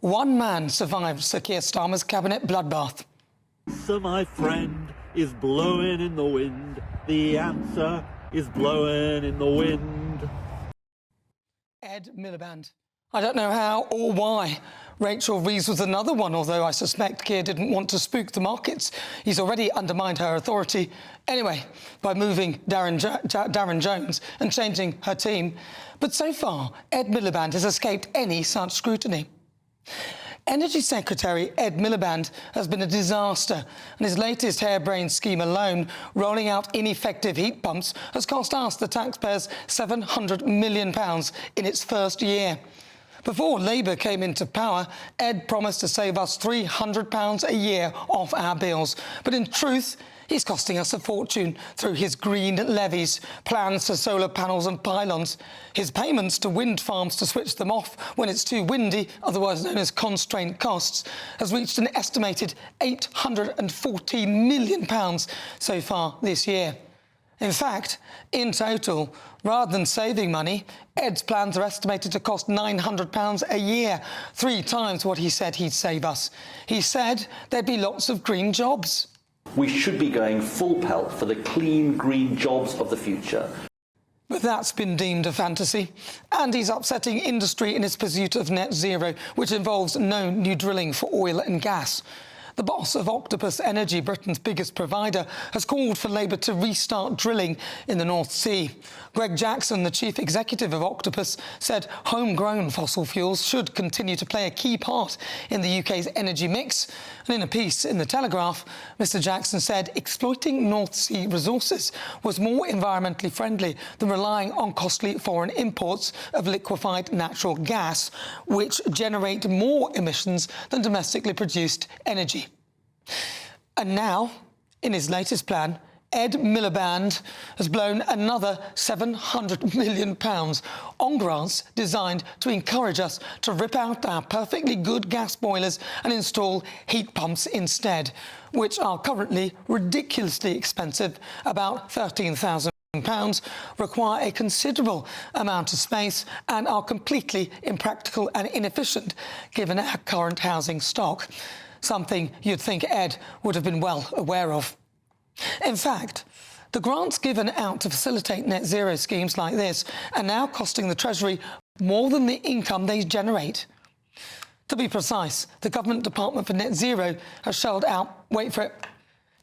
one man survived Sir Keir Starmer's cabinet bloodbath. So my friend is blowing in the wind. The answer is blowing in the wind. Ed Miliband. I don't know how or why. Rachel Reeves was another one, although I suspect Keir didn't want to spook the markets. He's already undermined her authority. Anyway, by moving Darren Jones and changing her team. But so far, Ed Miliband has escaped any such scrutiny. Energy Secretary Ed Miliband has been a disaster, and his latest harebrained scheme alone, rolling out ineffective heat pumps, has cost us, the taxpayers, £700 million in its first year. Before Labour came into power, Ed promised to save us £300 a year off our bills. But in truth, he's costing us a fortune through his green levies, plans for solar panels and pylons, his payments to wind farms to switch them off when it's too windy, otherwise known as constraint costs, has reached an estimated £814 million so far this year. In fact, in total, rather than saving money, Ed's plans are estimated to cost £900 a year, 3 times what he said he'd save us. He said there'd be lots of green jobs. We should be going full pelt for the clean, green jobs of the future. But that's been deemed a fantasy, and he's upsetting industry in its pursuit of net zero, which involves no new drilling for oil and gas. The boss of Octopus Energy, Britain's biggest provider, has called for Labour to restart drilling in the North Sea. Greg Jackson, the chief executive of Octopus, said homegrown fossil fuels should continue to play a key part in the UK's energy mix. And in a piece in The Telegraph, Mr Jackson said exploiting North Sea resources was more environmentally friendly than relying on costly foreign imports of liquefied natural gas, which generate more emissions than domestically produced energy. And now, in his latest plan, Ed Miliband has blown another £700 million on grants designed to encourage us to rip out our perfectly good gas boilers and install heat pumps instead, which are currently ridiculously expensive, about £13,000, require a considerable amount of space and are completely impractical and inefficient given our current housing stock. Something you'd think Ed would have been well aware of. In fact, the grants given out to facilitate net zero schemes like this are now costing the Treasury more than the income they generate. To be precise, the Government Department for Net Zero has shelled out, wait for it,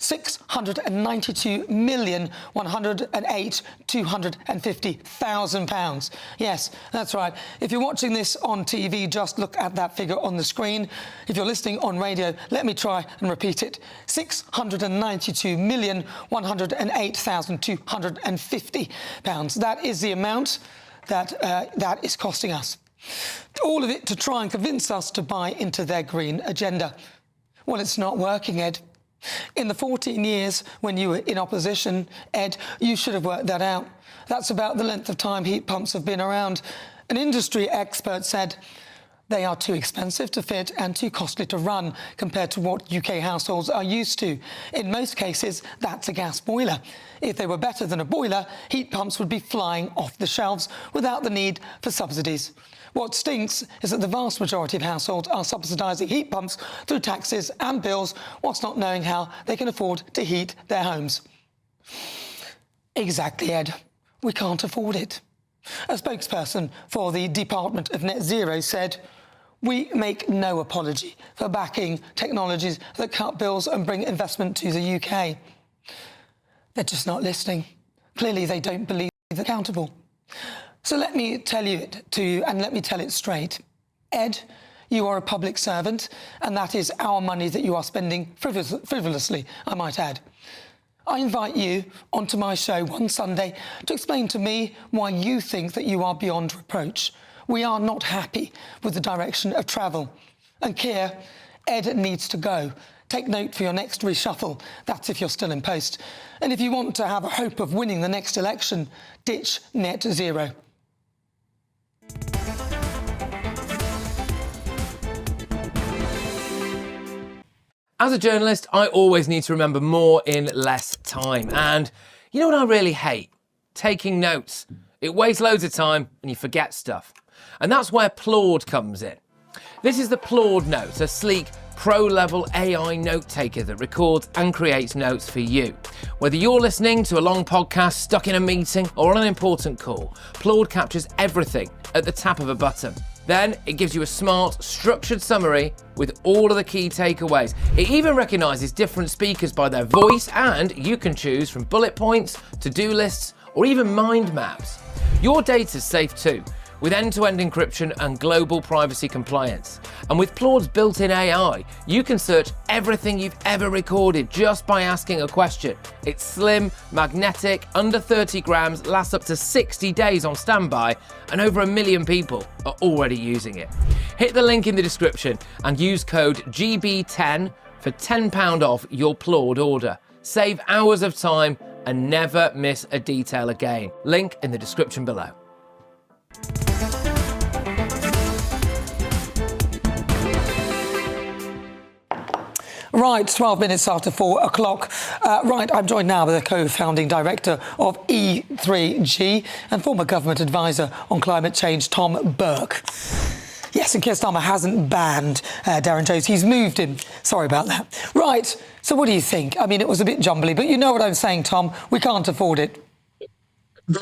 £692,108,250,000. Yes, that's right. If you're watching this on TV, just look at that figure on the screen. If you're listening on radio, let me try and repeat it. £692,108,250. That is the amount that is costing us. All of it to try and convince us to buy into their green agenda. Well, it's not working, Ed. In the 14 years when you were in opposition, Ed, you should have worked that out. That's about the length of time heat pumps have been around. An industry expert said they are too expensive to fit and too costly to run compared to what UK households are used to. In most cases, that's a gas boiler. If they were better than a boiler, heat pumps would be flying off the shelves without the need for subsidies. What stinks is that the vast majority of households are subsidising heat pumps through taxes and bills whilst not knowing how they can afford to heat their homes. Exactly, Ed. We can't afford it. A spokesperson for the Department of Net Zero said, "We make no apology for backing technologies that cut bills and bring investment to the UK." They're just not listening. Clearly, they don't believe they're accountable. So let me tell you it to you, and let me tell it straight. Ed, you are a public servant, and that is our money that you are spending frivolously, I might add. I invite you onto my show one Sunday to explain to me why you think that you are beyond reproach. We are not happy with the direction of travel. And Keir, Ed needs to go. Take note for your next reshuffle. That's if you're still in post. And if you want to have a hope of winning the next election, ditch net zero. As a journalist, I always need to remember more in less time. And you know what I really hate? Taking notes. It wastes loads of time and you forget stuff. And that's where Plord comes in. This is the Claude Notes, a sleek, pro-level AI note taker that records and creates notes for you. Whether you're listening to a long podcast, stuck in a meeting, or on an important call, Claude captures everything at the tap of a button. Then it gives you a smart, structured summary with all of the key takeaways. It even recognises different speakers by their voice, and you can choose from bullet points, to-do lists, or even mind maps. Your data's safe too, with end-to-end encryption and global privacy compliance. And with Claude's built-in AI, you can search everything you've ever recorded just by asking a question. It's slim, magnetic, under 30 grams, lasts up to 60 days on standby, and over 1 million people are already using it. Hit the link in the description and use code GB10 for £10 off your Claude order. Save hours of time and never miss a detail again. Link in the description below. Right, 12 minutes after 4 o'clock. Right, I'm joined now by the co-founding director of E3G and former government advisor on climate change, Tom Burke. Yes, and Keir Starmer hasn't banned Darren Jones. He's moved him. Sorry about that. Right, so what do you think? I mean, it was a bit jumbly, but you know what I'm saying, Tom. We can't afford it.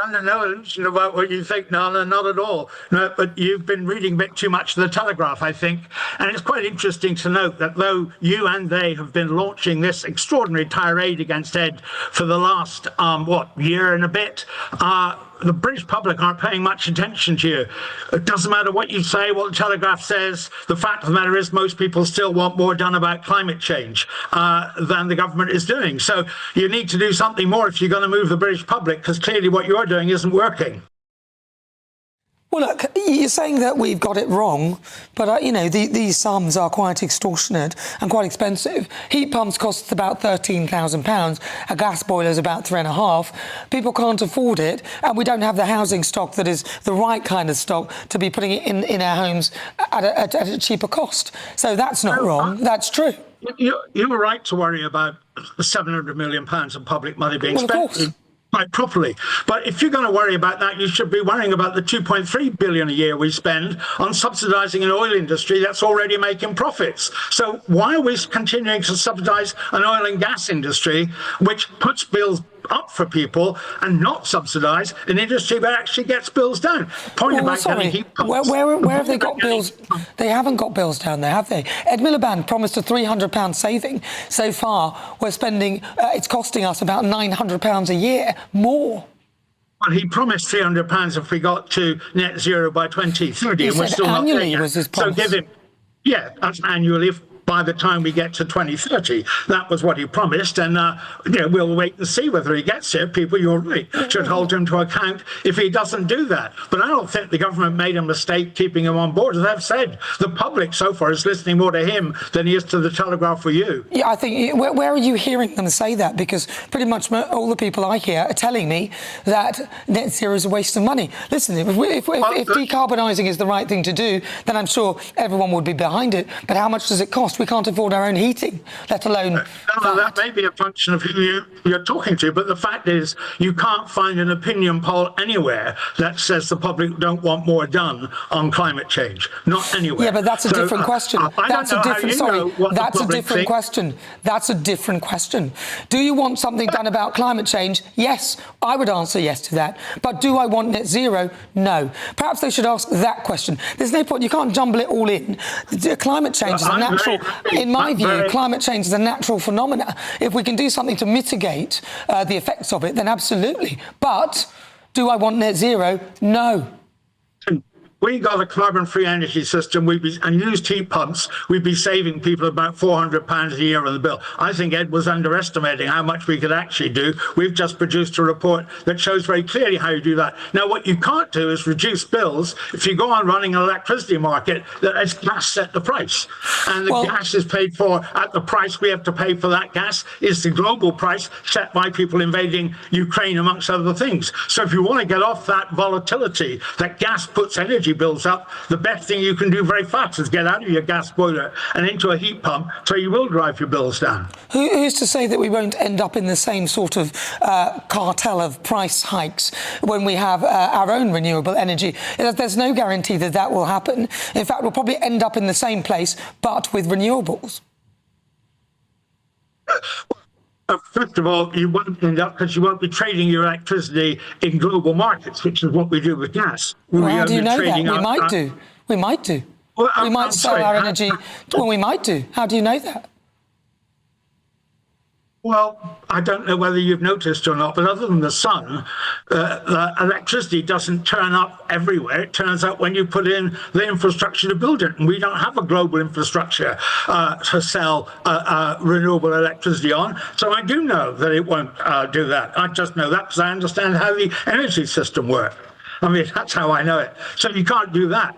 Under no illusion about what you think, Nala, not at all. No, but you've been reading a bit too much of the Telegraph, I think. And it's quite interesting to note that though you and they have been launching this extraordinary tirade against Ed for the last, year and a bit, the British public aren't paying much attention to you. It doesn't matter what you say, what the Telegraph says. The fact of the matter is most people still want more done about climate change than the government is doing. So you need to do something more if you're going to move the British public, because clearly what you're doing isn't working. Well, look, you're saying that we've got it wrong, but, these sums are quite extortionate and quite expensive. Heat pumps cost about £13,000. A gas boiler is about £3,500. People can't afford it, and we don't have the housing stock that is the right kind of stock to be putting it in our homes at a cheaper cost. So that's not wrong. That's true. You were right to worry about the £700 million of public money being spent. Of course. Quite properly. But if you're going to worry about that, you should be worrying about the 2.3 billion a year we spend on subsidizing an oil industry that's already making profits. So why are we continuing to subsidize an oil and gas industry which puts bills up for people and not subsidise an industry that actually gets bills down? Getting heat pumps. Where have they got bills? They haven't got bills down there, have they? Ed Miliband promised a £300 saving. So far, we're spending, it's costing us about £900 a year more. Well, he promised £300 if we got to net zero by 2030, and we're still not there yet. Was his promise. So give him, that's annually. By the time we get to 2030, that was what he promised, and we'll wait and see whether he gets it. People, you're right, should hold him to account if he doesn't do that. But I don't think the government made a mistake keeping him on board. As I've said, the public so far is listening more to him than he is to the Telegraph for you. Yeah, I think, where are you hearing them say that? Because pretty much all the people I hear are telling me that net zero is a waste of money. Listen, if decarbonising is the right thing to do, then I'm sure everyone would be behind it. But how much does it cost? We can't afford our own heating, let alone that may be a function of who you're talking to, but the fact is you can't find an opinion poll anywhere that says the public don't want more done on climate change. Not anywhere. Yeah, but that's a different question. That's a different question. That's a different question. Do you want something done about climate change? Yes, I would answer yes to that. But do I want net zero? No. Perhaps they should ask that question. There's no point. You can't jumble it all in. Climate change is a natural. In my view, climate change is a natural phenomena. If we can do something to mitigate the effects of it, then absolutely. But do I want net zero? No. We got a carbon-free energy system, and used heat pumps, we'd be saving people about £400 a year on the bill. I think Ed was underestimating how much we could actually do. We've just produced a report that shows very clearly how you do that. Now, what you can't do is reduce bills if you go on running an electricity market that has gas set the price. And the gas is paid for at the price we have to pay for that gas is the global price set by people invading Ukraine, amongst other things. So if you want to get off that volatility that gas puts energy energy bills up, the best thing you can do very fast is get out of your gas boiler and into a heat pump, so you will drive your bills down. Who's to say that we won't end up in the same sort of cartel of price hikes when we have our own renewable energy? There's no guarantee that that will happen. In fact, we'll probably end up in the same place, but with renewables. First of all, you won't end up because you won't be trading your electricity in global markets, which is what we do with gas. Well, how do you know that? We might do. We might do. Well, we might sell our energy. Well, we might do. How do you know that? Well, I don't know whether you've noticed or not, but other than the sun, the electricity doesn't turn up everywhere. It turns up when you put in the infrastructure to build it. And we don't have a global infrastructure to sell renewable electricity on. So I do know that it won't do that. I just know that because I understand how the energy system works. I mean, that's how I know it. So you can't do that.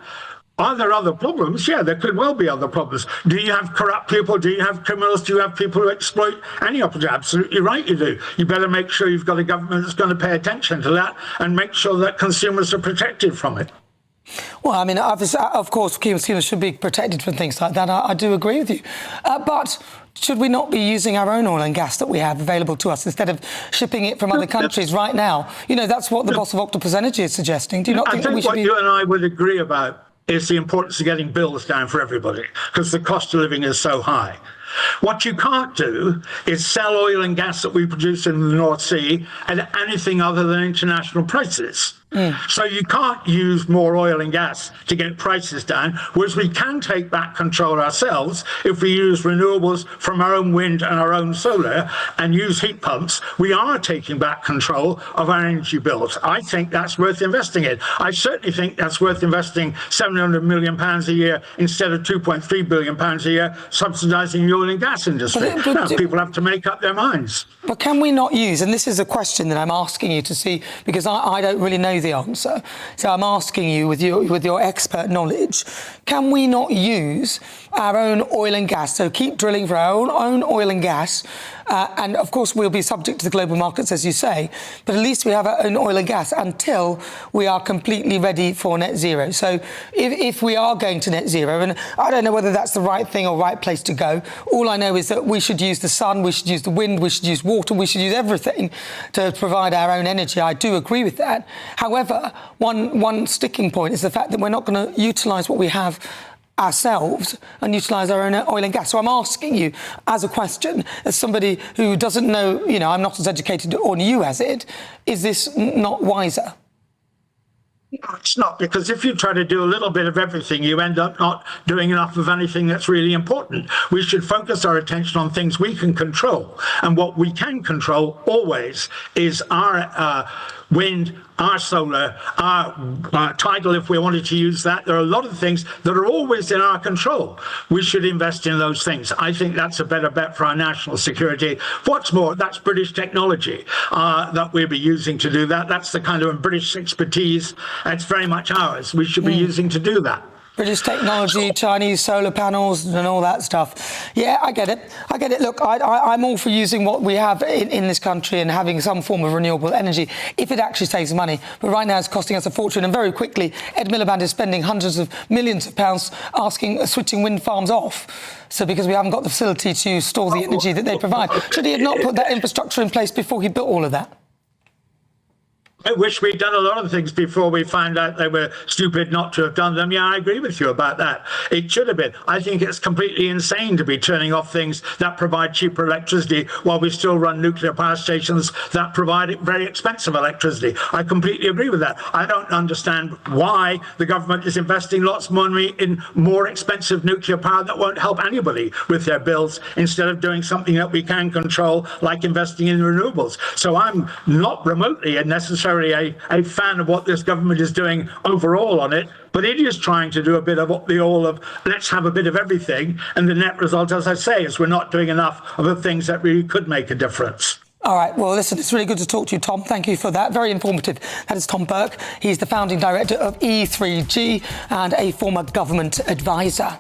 Are there other problems? Yeah, there could well be other problems. Do you have corrupt people? Do you have criminals? Do you have people who exploit any opportunity? Absolutely right, you do. You better make sure you've got a government that's going to pay attention to that and make sure that consumers are protected from it. Well, I mean, of course, consumers should be protected from things like that. I do agree with you. But should we not be using our own oil and gas that we have available to us instead of shipping it from other countries right now? You know, that's what the boss of Octopus Energy is suggesting. Do you not think that we should be... what you and I would agree about is the importance of getting bills down for everybody because the cost of living is so high. What you can't do is sell oil and gas that we produce in the North Sea at anything other than international prices. So you can't use more oil and gas to get prices down, whereas we can take back control ourselves if we use renewables from our own wind and our own solar and use heat pumps. We are taking back control of our energy bills. I think that's worth investing in. I certainly think that's worth investing £700 million a year instead of £2.3 billion a year subsidising the oil and gas industry. Now, people have to make up their minds. But can we not use, and this is a question that I'm asking you to see, because I don't really know the answer, so I'm asking you with your expert knowledge, can we not use our own oil and gas, so keep drilling for our own oil and gas, and of course we'll be subject to the global markets, as you say, but at least we have our own oil and gas until we are completely ready for net zero. So if we are going to net zero, and I don't know whether that's the right thing or right place to go, all I know is that we should use the sun, we should use the wind, we should use water, we should use everything to provide our own energy. I do agree with that. However, one sticking point is the fact that we're not going to utilise what we have ourselves and utilise our own oil and gas. So I'm asking you as a question, as somebody who doesn't know, you know, I'm not as educated on you as it, is this not wiser? No, it's not, because if you try to do a little bit of everything, you end up not doing enough of anything that's really important. We should focus our attention on things we can control. And what we can control always is our wind, our solar, our tidal, if we wanted to use that. There are a lot of things that are always in our control. We should invest in those things. I think that's a better bet for our national security. What's more, that's British technology that we'll be using to do that. That's the kind of British expertise. It's very much ours. We should be using to do that. British technology, Chinese solar panels and all that stuff. Yeah, I get it. I get it. Look, I'm all for using what we have in this country and having some form of renewable energy if it actually saves money. But right now it's costing us a fortune. And very quickly, Ed Miliband is spending hundreds of millions of pounds switching wind farms off. So because we haven't got the facility to store the energy that they provide. Should he have not put that infrastructure in place before he built all of that? I wish we'd done a lot of things before we found out they were stupid not to have done them. Yeah, I agree with you about that. It should have been. I think it's completely insane to be turning off things that provide cheaper electricity while we still run nuclear power stations that provide very expensive electricity. I completely agree with that. I don't understand why the government is investing lots of money in more expensive nuclear power that won't help anybody with their bills instead of doing something that we can control, like investing in renewables. So I'm not remotely necessarily a fan of what this government is doing overall on it, but it is trying to do a bit of let's have a bit of everything, and the net result, as I say, is we're not doing enough of the things that really could make a difference. All right, well, listen, it's really good to talk to you, Tom. Thank you for that. Very informative. That is Tom Burke. He's the founding director of E3G and a former government advisor.